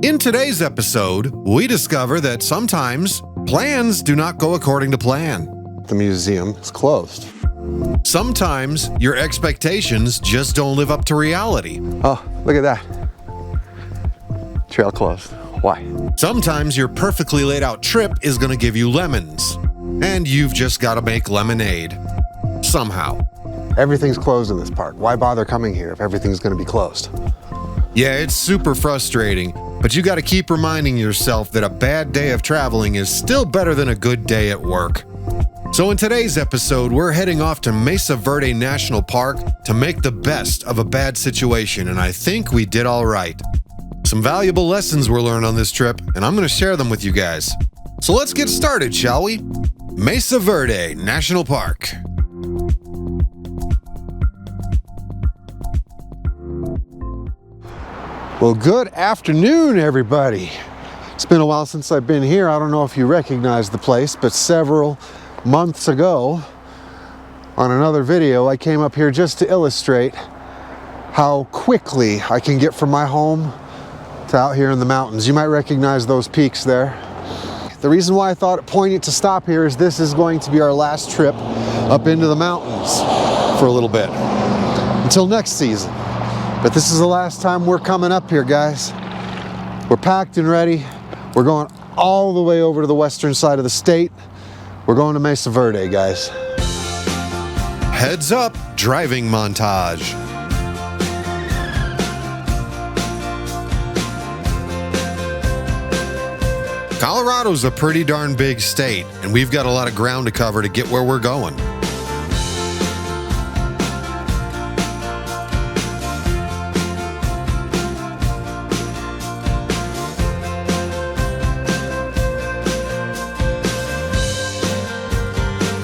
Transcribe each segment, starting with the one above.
In today's episode, we discover that sometimes plans do not go according to plan. The museum is closed. Sometimes your expectations just don't live up to reality. Oh, look at that. Trail closed. Why? Sometimes your perfectly laid out trip is going to give you lemons, and you've just got to make lemonade. Somehow. Everything's closed in this park. Why bother coming here if everything's going to be closed? Yeah, it's super frustrating, but you got to keep reminding yourself that a bad day of traveling is still better than a good day at work. So in today's episode, we're heading off to Mesa Verde National Park to make the best of a bad situation, and I think we did all right. Some valuable lessons were learned on this trip, and I'm going to share them with you guys. So let's get started, shall we? Mesa Verde National Park. Well, good afternoon, everybody. It's been a while since I've been here. I don't know if you recognize the place, but several months ago on another video, I came up here just to illustrate how quickly I can get from my home to out here in the mountains. You might recognize those peaks there. The reason why I thought it poignant to stop here is this is going to be our last trip up into the mountains for a little bit until next season. But this is the last time we're coming up here, guys. We're packed and ready. We're going all the way over to the western side of the state. We're going to Mesa Verde, guys. Heads up, driving montage. Colorado's a pretty darn big state, and we've got a lot of ground to cover to get where we're going.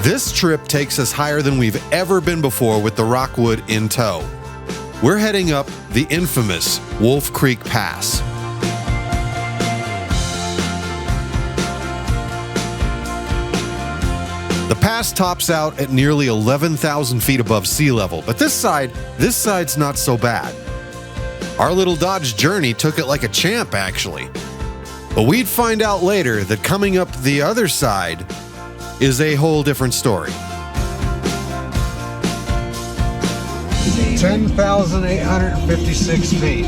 This trip takes us higher than we've ever been before with the Rockwood in tow. We're heading up the infamous Wolf Creek Pass. The pass tops out at nearly 11,000 feet above sea level, but this side's not so bad. Our little Dodge Journey took it like a champ, actually. But we'd find out later that coming up the other side is a whole different story. 10,856 feet.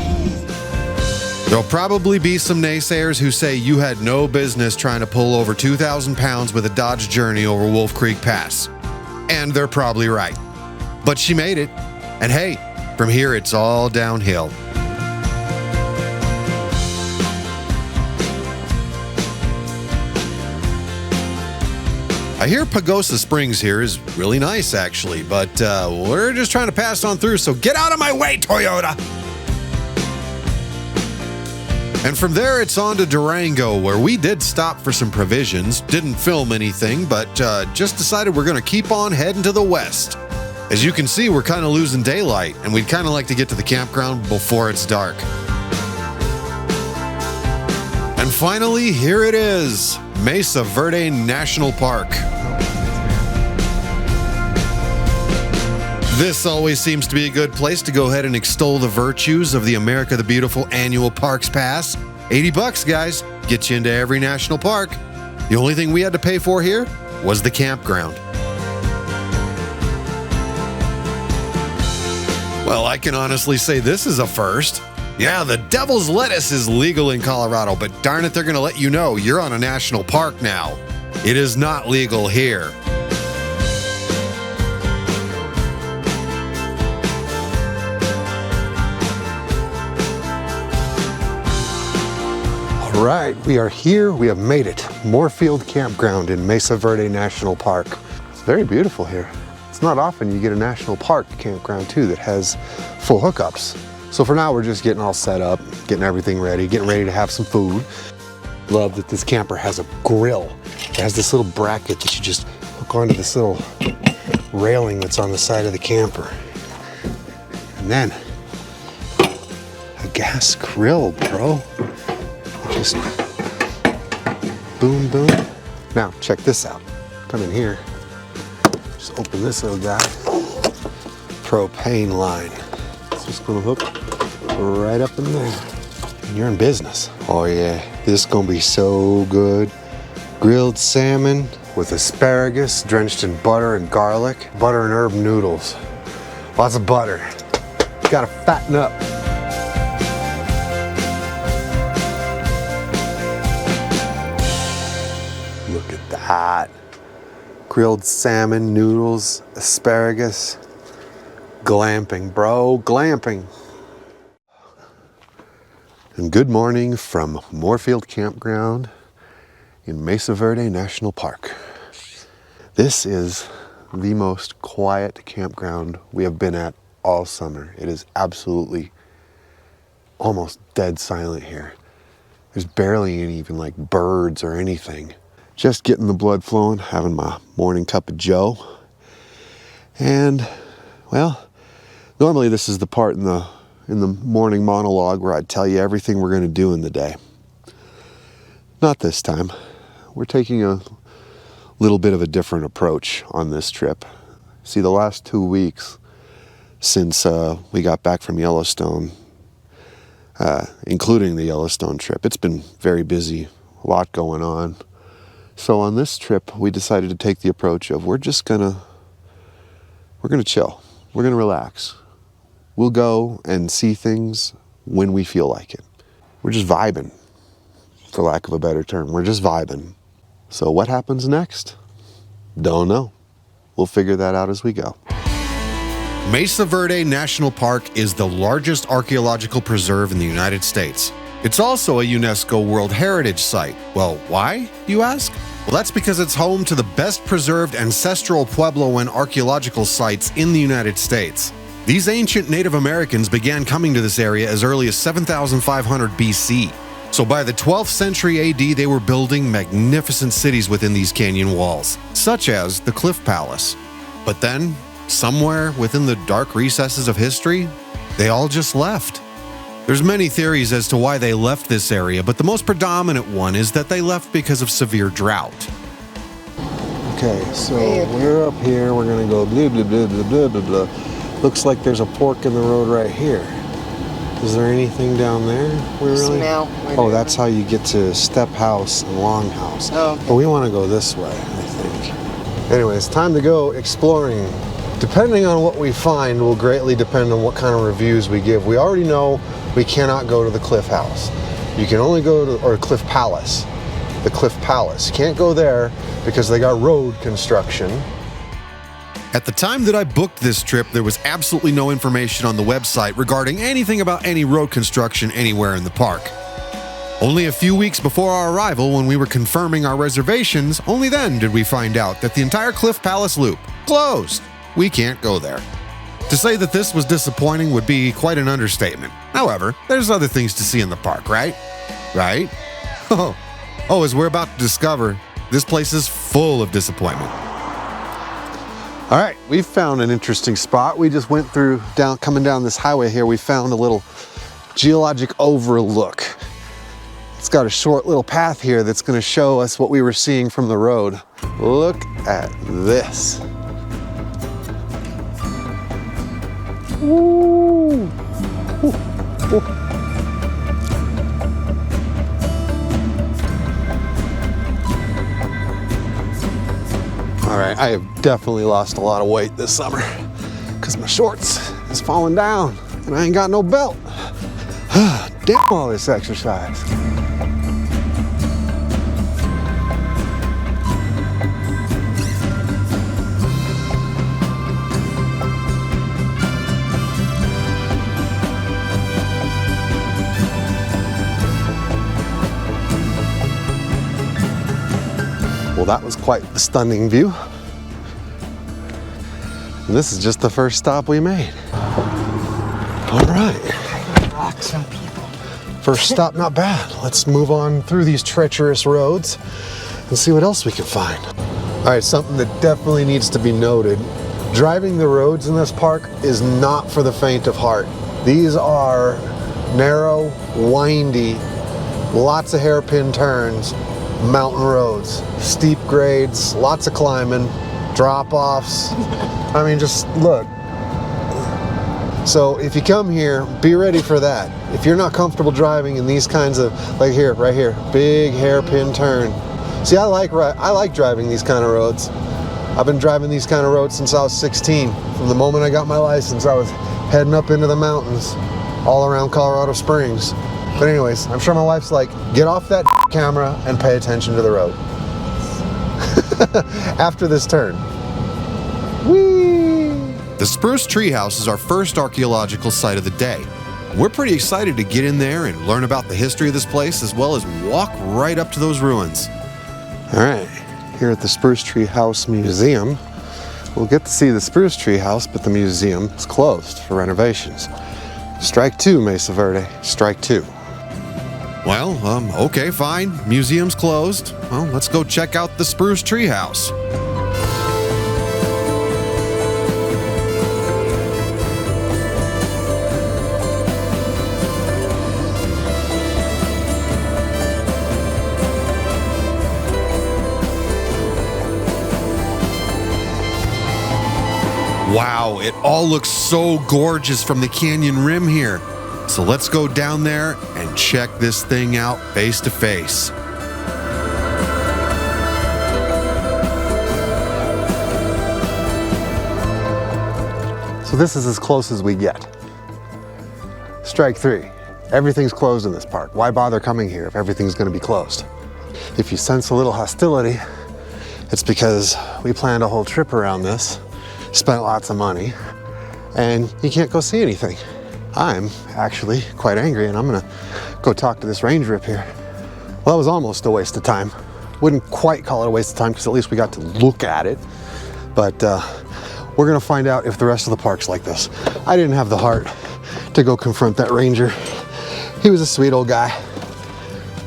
There'll probably be some naysayers who say you had no business trying to pull over 2,000 pounds with a Dodge Journey over Wolf Creek Pass. And they're probably right. But she made it. And hey, from here it's all downhill. I hear Pagosa Springs here is really nice, actually, but we're just trying to pass on through, so get out of my way, Toyota! And from there, it's on to Durango, where we did stop for some provisions, didn't film anything, but just decided we're going to keep on heading to the west. As you can see, we're kind of losing daylight, and we'd kind of like to get to the campground before it's dark. And finally, here it is, Mesa Verde National Park. This always seems to be a good place to go ahead and extol the virtues of the America the Beautiful annual Parks Pass. $80, guys, gets you into every national park. The only thing we had to pay for here was the campground. Well, I can honestly say this is a first. Yeah, the devil's lettuce is legal in Colorado, but darn it, they're going to let you know you're on a national park now. It is not legal here. All right, we are here. We have made it. Moorfield Campground in Mesa Verde National Park. It's very beautiful here. It's not often you get a national park campground too that has full hookups. So for now, we're just getting all set up, getting everything ready, getting ready to have some food. Love that this camper has a grill. It has this little bracket that you just hook onto this little railing that's on the side of the camper. And then a gas grill, bro. Just boom, boom. Now, check this out. Come in here. Just open this little guy. Propane line. It's just gonna hook right up in there. you're in business. Oh yeah, this is gonna be so good. Grilled salmon with asparagus drenched in butter and garlic. Butter and herb noodles. Lots of butter. Gotta fatten up. Look at that. Grilled salmon, noodles, asparagus. Glamping, bro, glamping. And good morning from Moorfield Campground in Mesa Verde National Park. This is the most quiet campground we have been at all summer. It is absolutely almost dead silent here. There's barely any even like birds or anything. Just getting the blood flowing, having my morning cup of joe. And well, normally this is the part in the morning monologue where I'd tell you everything we're going to do in the day. Not this time. We're taking a little bit of a different approach on this trip. See, the last 2 weeks since we got back from Yellowstone, including the Yellowstone trip, it's been very busy, a lot going on. So on this trip, we decided to take the approach of we're gonna chill. We're gonna relax. We'll go and see things when we feel like it. We're just vibing, for lack of a better term. We're just vibing. So what happens next? Don't know. We'll figure that out as we go. Mesa Verde National Park is the largest archaeological preserve in the United States. It's also a UNESCO World Heritage Site. Well, why, you ask? Well, that's because it's home to the best preserved ancestral Pueblo and archaeological sites in the United States. These ancient Native Americans began coming to this area as early as 7,500 BC. So by the 12th century AD, they were building magnificent cities within these canyon walls, such as the Cliff Palace. But then, somewhere within the dark recesses of history, they all just left. There's many theories as to why they left this area, but the most predominant one is that they left because of severe drought. Okay, so we're up here. We're gonna go blah, blah, blah, blah, blah, blah, blah. Looks like there's a fork in the road right here. Is there anything down there? Oh, that's how you get to Step House and Long House. Oh, okay. But we want to go this way, I think. Anyway, it's time to go exploring. Depending on what we find will greatly depend on what kind of reviews we give. We already know we cannot go to the Cliff House. You can only go to, or Cliff Palace. The Cliff Palace. You can't go there because they got road construction. At the time that I booked this trip, there was absolutely no information on the website regarding anything about any road construction anywhere in the park. Only a few weeks before our arrival, when we were confirming our reservations, only then did we find out that the entire Cliff Palace loop closed. We can't go there. To say that this was disappointing would be quite an understatement. However, there's other things to see in the park, right? Right? Oh, as we're about to discover, this place is full of disappointment. All right, we found an interesting spot. We just went through, coming down this highway here, we found a little geologic overlook. It's got a short little path here that's gonna show us what we were seeing from the road. Look at this. Woo! All right, I have definitely lost a lot of weight this summer because my shorts is falling down and I ain't got no belt. Damn all this exercise. Well, that was quite the stunning view. And this is just the first stop we made. All right. Rock some people. First stop, not bad. Let's move on through these treacherous roads and see what else we can find. All right, something that definitely needs to be noted. Driving the roads in this park is not for the faint of heart. These are narrow, windy, lots of hairpin turns, mountain roads, steep grades, lots of climbing, drop-offs. I mean, just look. So if you come here, be ready for that. If you're not comfortable driving in these kinds of, like here, right here, big hairpin turn. See, I like driving these kind of roads. I've been driving these kind of roads since I was 16. From the moment I got my license, I was heading up into the mountains all around Colorado Springs. But anyways, I'm sure my wife's like, get off that camera and pay attention to the road. After this turn. Whee! The Spruce Treehouse is our first archaeological site of the day. We're pretty excited to get in there and learn about the history of this place, as well as walk right up to those ruins. All right, here at the Spruce Tree House Museum, we'll get to see the Spruce Tree House, but the museum is closed for renovations. Strike two, Mesa Verde, strike two. Well, okay, fine. Museum's closed. Well, let's go check out the Spruce Tree House. Wow, it all looks so gorgeous from the canyon rim here. So let's go down there and check this thing out face to face. So this is as close as we get. Strike three. Everything's closed in this park. Why bother coming here if everything's going to be closed? If you sense a little hostility, it's because we planned a whole trip around this, spent lots of money, and you can't go see anything. I'm actually quite angry, and I'm gonna go talk to this ranger up here. Well, that was almost a waste of time. Wouldn't quite call it a waste of time because at least we got to look at it. But we're gonna find out if the rest of the park's like this. I didn't have the heart to go confront that ranger. He was a sweet old guy,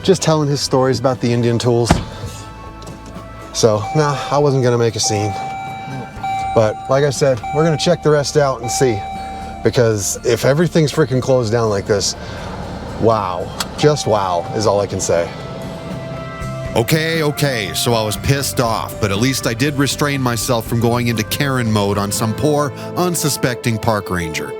just telling his stories about the Indian tools. So, no, I wasn't gonna make a scene. But like I said, we're gonna check the rest out and see. Because if everything's freaking closed down like this, wow, just wow is all I can say. Okay, so I was pissed off, but at least I did restrain myself from going into Karen mode on some poor, unsuspecting park ranger.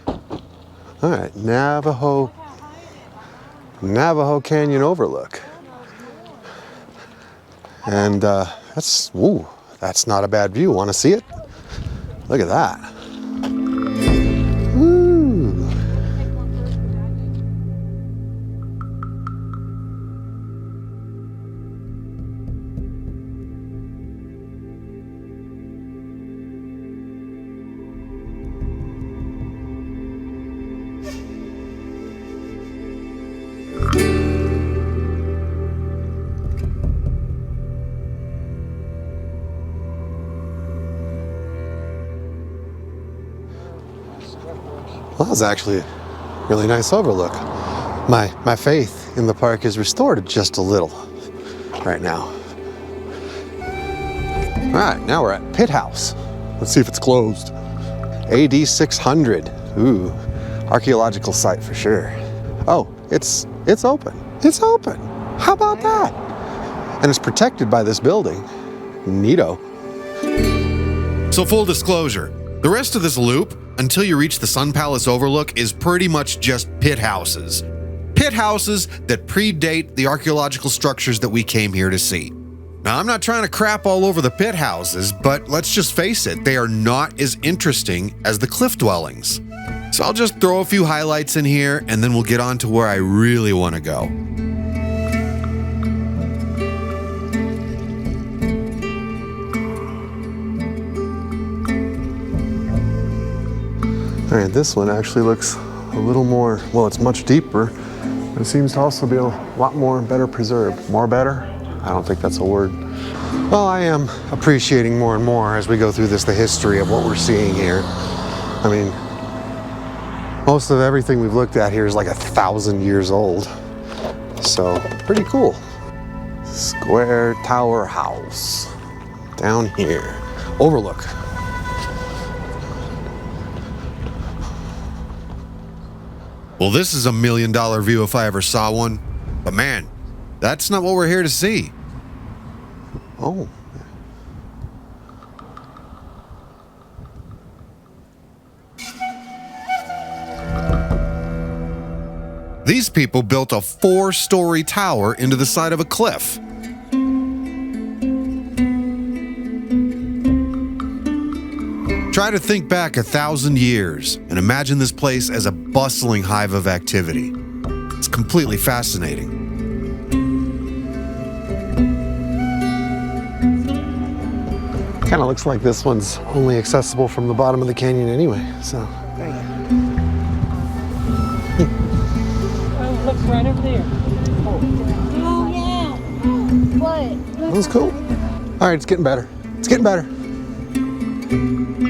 All right, Navajo Canyon Overlook. And that's not a bad view. Want to see it? Look at that. Woo. Well, that was actually a really nice overlook. My faith in the park is restored just a little right now. All right, now we're at Pit House. Let's see if it's closed. AD 600. Ooh, archaeological site for sure. Oh, it's open. It's open. How about that? And it's protected by this building. Neato. So full disclosure, the rest of this loop, until you reach the Sun Palace Overlook, is pretty much just pit houses. Pit houses that predate the archaeological structures that we came here to see. Now, I'm not trying to crap all over the pit houses, but let's just face it, they are not as interesting as the cliff dwellings. So I'll just throw a few highlights in here, and then we'll get on to where I really want to go. All right, this one actually looks a little more, well, it's much deeper, but it seems to also be a lot more better preserved. More better? I don't think that's a word. Well, I am appreciating more and more as we go through this, the history of what we're seeing here. I mean, most of everything we've looked at here is like 1,000 years old. So, pretty cool. Square Tower House. Down here. Overlook. Well, this is $1 million view if I ever saw one. But man, that's not what we're here to see. Oh, These people built a 4-story tower into the side of a cliff. Try to think back 1,000 years and imagine this place as a bustling hive of activity. It's completely fascinating. Kind of looks like this one's only accessible from the bottom of the canyon anyway, so. There you go. Oh, look right over there. Oh, yeah. What? That was cool. All right, it's getting better. It's getting better.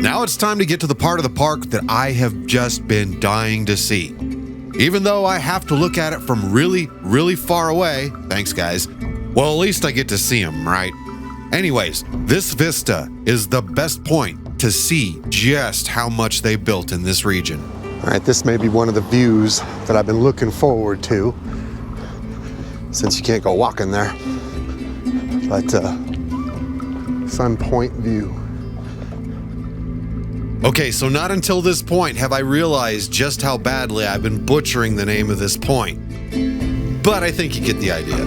Now it's time to get to the part of the park that I have just been dying to see. Even though I have to look at it from really, really far away, thanks guys, well, at least I get to see them, right? Anyways, this vista is the best point to see just how much they built in this region. All right, this may be one of the views that I've been looking forward to, since you can't go walking there. But Sun Point view. Okay, so not until this point have I realized just how badly I've been butchering the name of this point. But I think you get the idea.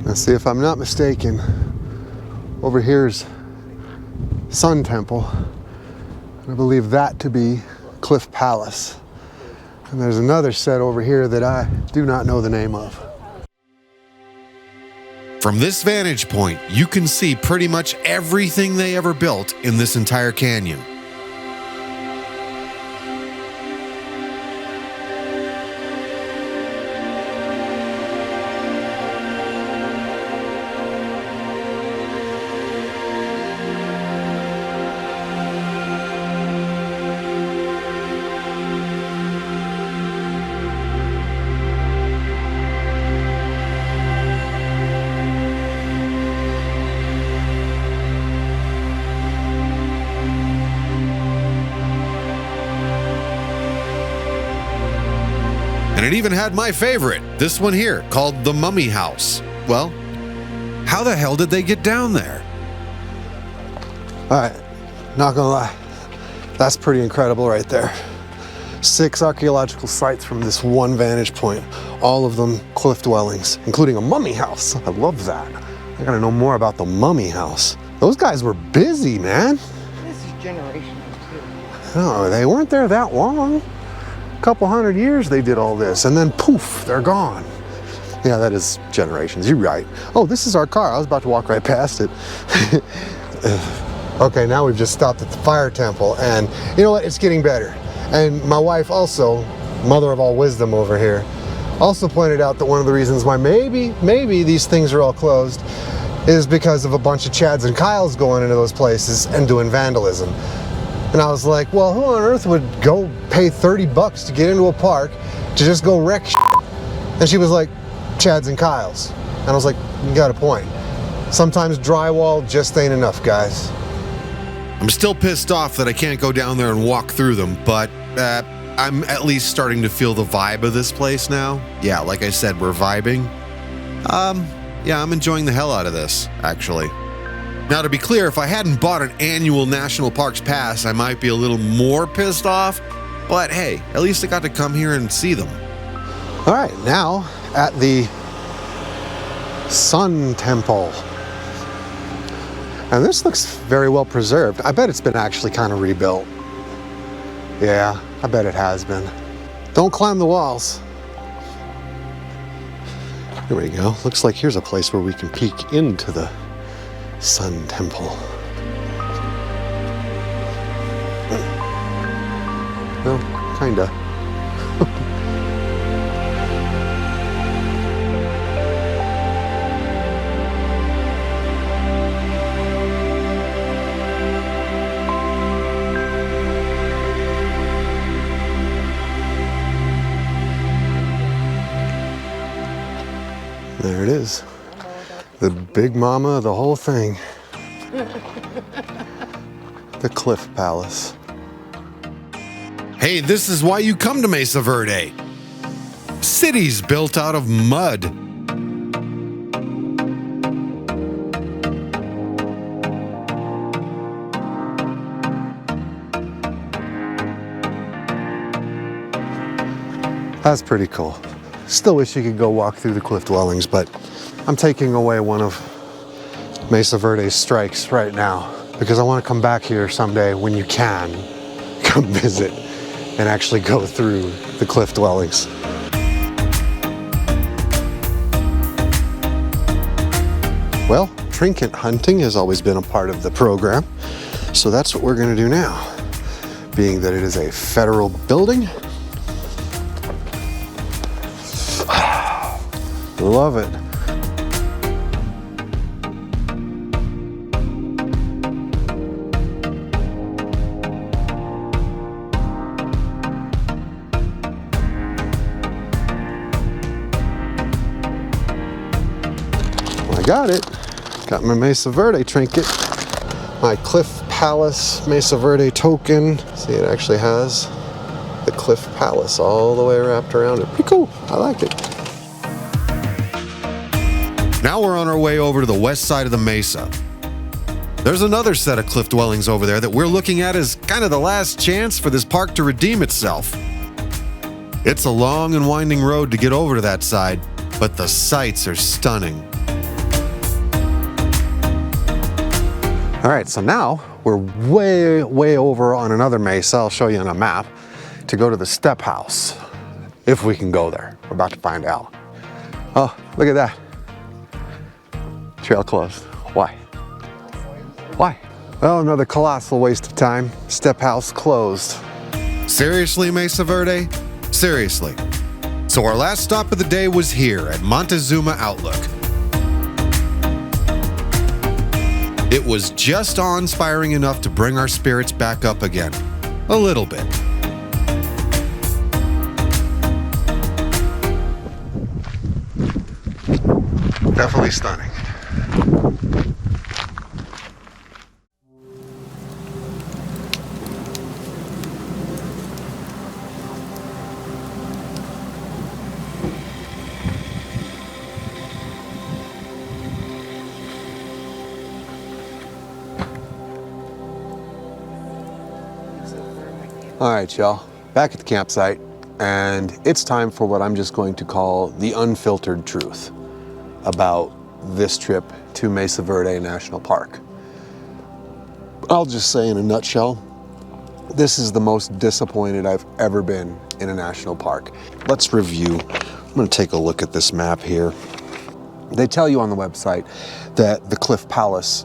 Now see, if I'm not mistaken, over here's Sun Temple. I believe that to be Cliff Palace. And there's another set over here that I do not know the name of. From this vantage point, you can see pretty much everything they ever built in this entire canyon. And it even had my favorite, this one here, called the Mummy House. Well, how the hell did they get down there? All right, not gonna lie, that's pretty incredible right there. 6 archaeological sites from this one vantage point, all of them cliff dwellings, including a mummy house. I love that. I gotta know more about the mummy house. Those guys were busy, man. This is generational too. No, they weren't there that long. A couple hundred years they did all this, and then poof, they're gone. Yeah, that is generations, you're right. Oh, this is our car. I was about to walk right past it. Okay, now we've just stopped at the fire temple, and you know what, it's getting better. And my wife also, mother of all wisdom over here, also pointed out that one of the reasons why maybe these things are all closed is because of a bunch of Chads and Kyles going into those places and doing vandalism. And I was like, well, who on earth would go pay 30 bucks to get into a park to just go wreck shit? And she was like, Chads and Kyles. And I was like, you got a point. Sometimes drywall just ain't enough, guys. I'm still pissed off that I can't go down there and walk through them, but I'm at least starting to feel the vibe of this place now. Yeah, like I said, we're vibing. Yeah, I'm enjoying the hell out of this, actually. Now, to be clear, if I hadn't bought an annual National Parks pass, I might be a little more pissed off. But hey, at least I got to come here and see them. All right, now at the Sun Temple. And this looks very well preserved. I bet it's been actually kind of rebuilt. Yeah, I bet it has been. Don't climb the walls. Here we go. Looks like here's a place where we can peek into the Sun Temple. Well, kinda. There it is. The big mama of the whole thing. The Cliff Palace. Hey, this is why you come to Mesa Verde. Cities built out of mud. That's pretty cool. Still wish you could go walk through the cliff dwellings, but I'm taking away one of Mesa Verde's strikes right now because I want to come back here someday when you can come visit and actually go through the cliff dwellings. Well, trinket hunting has always been a part of the program, so that's what we're going to do now. Being that it is a federal building, love it. I got it. Got my Mesa Verde trinket. My Cliff Palace Mesa Verde token. See, it actually has the Cliff Palace all the way wrapped around it. Pretty cool. I like it. Now we're on our way over to the west side of the mesa. There's another set of cliff dwellings over there that we're looking at as kind of the last chance for this park to redeem itself. It's a long and winding road to get over to that side, but the sights are stunning. All right, so now we're way over on another mesa. I'll show you on a map to go to the step house, if we can go there. We're about to find out. Oh, look at that. Trail closed. Why? Why? Well, another colossal waste of time. Step house closed. Seriously, Mesa Verde? Seriously. So our last stop of the day was here at Montezuma Outlook. It was just awe-inspiring enough to bring our spirits back up again. A little bit. Definitely stunning. All right, y'all, back at the campsite, and it's time for what I'm just going to call the unfiltered truth about this trip to Mesa Verde National Park. I'll just say in a nutshell, this is the most disappointed I've ever been in a national park. Let's review. I'm gonna take a look at this map here. They tell you on the website that the Cliff Palace,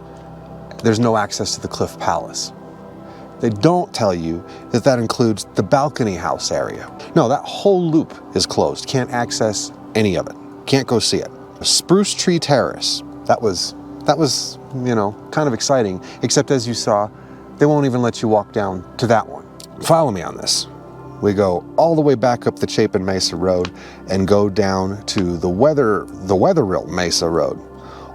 there's no access to the Cliff Palace. They don't tell you that that includes the balcony house area. No, that whole loop is closed. Can't access any of it. Can't go see it. Spruce Tree Terrace. That was, you know, kind of exciting, except as you saw, they won't even let you walk down to that one. Follow me on this. We go all the way back up the Chapin Mesa Road and go down to the Weatherill Mesa Road,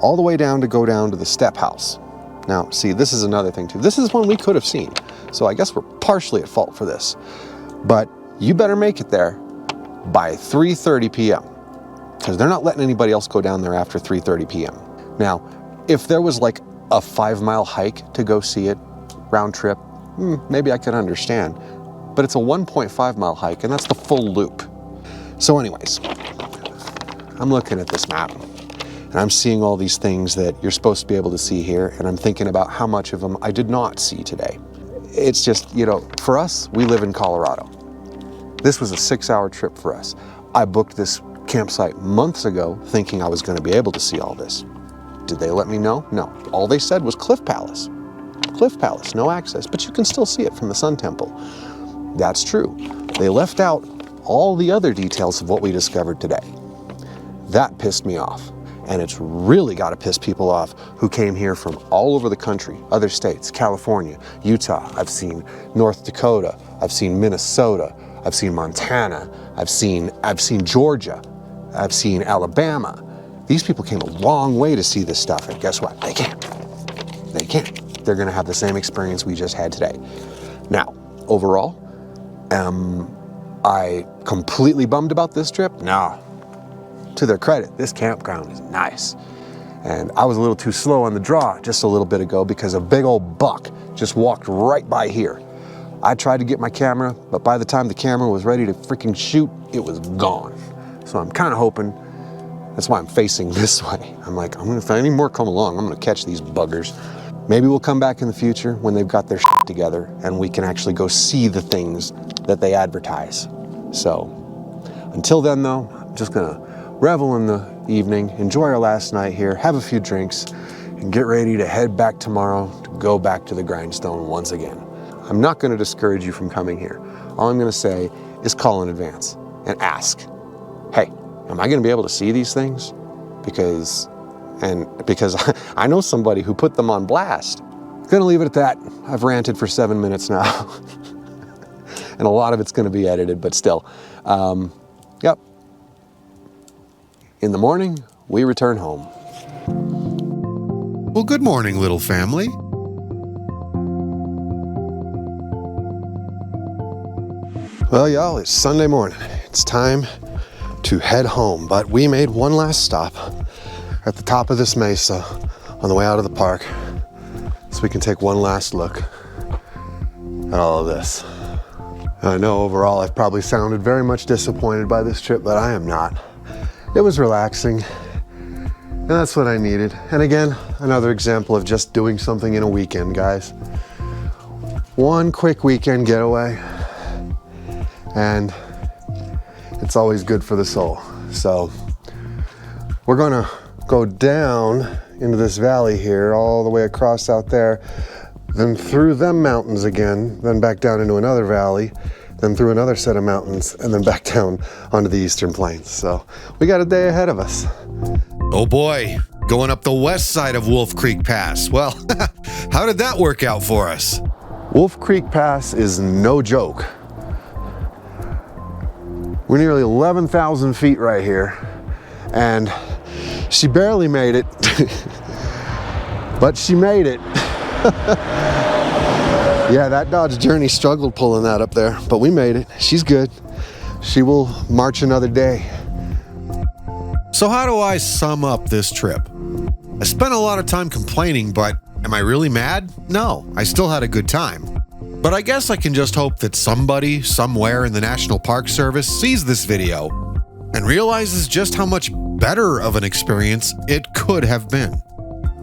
all the way down to go down to the Step House. Now, see, this is another thing too. This is one we could have seen, so I guess we're partially at fault for this. But you better make it there by 3:30 p.m. because they're not letting anybody else go down there after 3:30 p.m. Now, if there was like a 5-mile hike to go see it, round trip, maybe I could understand. But it's a 1.5-mile hike, and that's the full loop. So anyways, I'm looking at this map, and I'm seeing all these things that you're supposed to be able to see here, and I'm thinking about how much of them I did not see today. It's just, you know, for us, we live in Colorado. This was a 6-hour trip for us. I booked this campsite months ago thinking I was going to be able to see all this. Did they let me know? No. All they said was Cliff Palace. Cliff Palace, no access, but you can still see it from the Sun Temple. That's true. They left out all the other details of what we discovered today. That pissed me off. And it's really got to piss people off who came here from all over the country, other states, California, Utah. I've seen North Dakota. I've seen Minnesota. I've seen Montana. I've seen Georgia. I've seen Alabama. These people came a long way to see this stuff, and guess what? They can't. They can't. They're going to have the same experience we just had today. Now, overall, am I completely bummed about this trip? No. To their credit, this campground is nice. And I was a little too slow on the draw just a little bit ago because a big old buck just walked right by here. I tried to get my camera, but by the time the camera was ready to freaking shoot, it was gone. So I'm kind of hoping, that's why I'm facing this way. I'm like, if any more come along, I'm gonna catch these buggers. Maybe we'll come back in the future when they've got their shit together and we can actually go see the things that they advertise. So until then though, I'm just gonna revel in the evening, enjoy our last night here, have a few drinks, and get ready to head back tomorrow to go back to the grindstone once again. I'm not gonna discourage you from coming here. All I'm gonna say is call in advance and ask, hey, am I gonna be able to see these things? Because I know somebody who put them on blast. Gonna leave it at that. I've ranted for 7 minutes now. And a lot of it's gonna be edited, but still. Yep. In the morning, we return home. Well, good morning, little family. Well, y'all, it's Sunday morning. It's time to head home, but we made one last stop at the top of this mesa on the way out of the park so we can take one last look at all of this. I know overall I've probably sounded very much disappointed by this trip, but I am not. It was relaxing, and that's what I needed. And again, another example of just doing something in a weekend, guys. One quick weekend getaway, and it's always good for the soul. So we're gonna go down into this valley here, all the way across out there, then through them mountains again, then back down into another valley, then through another set of mountains, and then back down onto the Eastern Plains. So we got a day ahead of us. Oh boy, going up the west side of Wolf Creek Pass. Well, how did that work out for us? Wolf Creek Pass is no joke. We're nearly 11,000 feet right here, and she barely made it, but she made it. Yeah, that Dodge Journey struggled pulling that up there, but we made it. She's good. She will march another day. So how do I sum up this trip? I spent a lot of time complaining, but am I really mad? No, I still had a good time. But I guess I can just hope that somebody, somewhere in the National Park Service sees this video and realizes just how much better of an experience it could have been.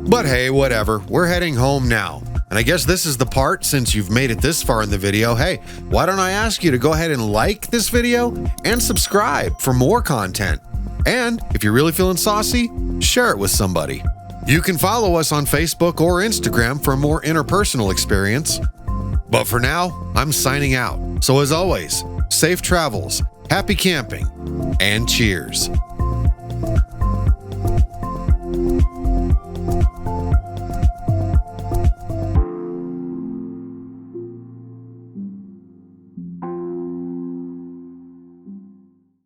But hey, whatever, we're heading home now. And I guess this is the part, since you've made it this far in the video, hey, why don't I ask you to go ahead and like this video and subscribe for more content. And if you're really feeling saucy, share it with somebody. You can follow us on Facebook or Instagram for a more interpersonal experience. But for now, I'm signing out. So as always, safe travels, happy camping, and cheers.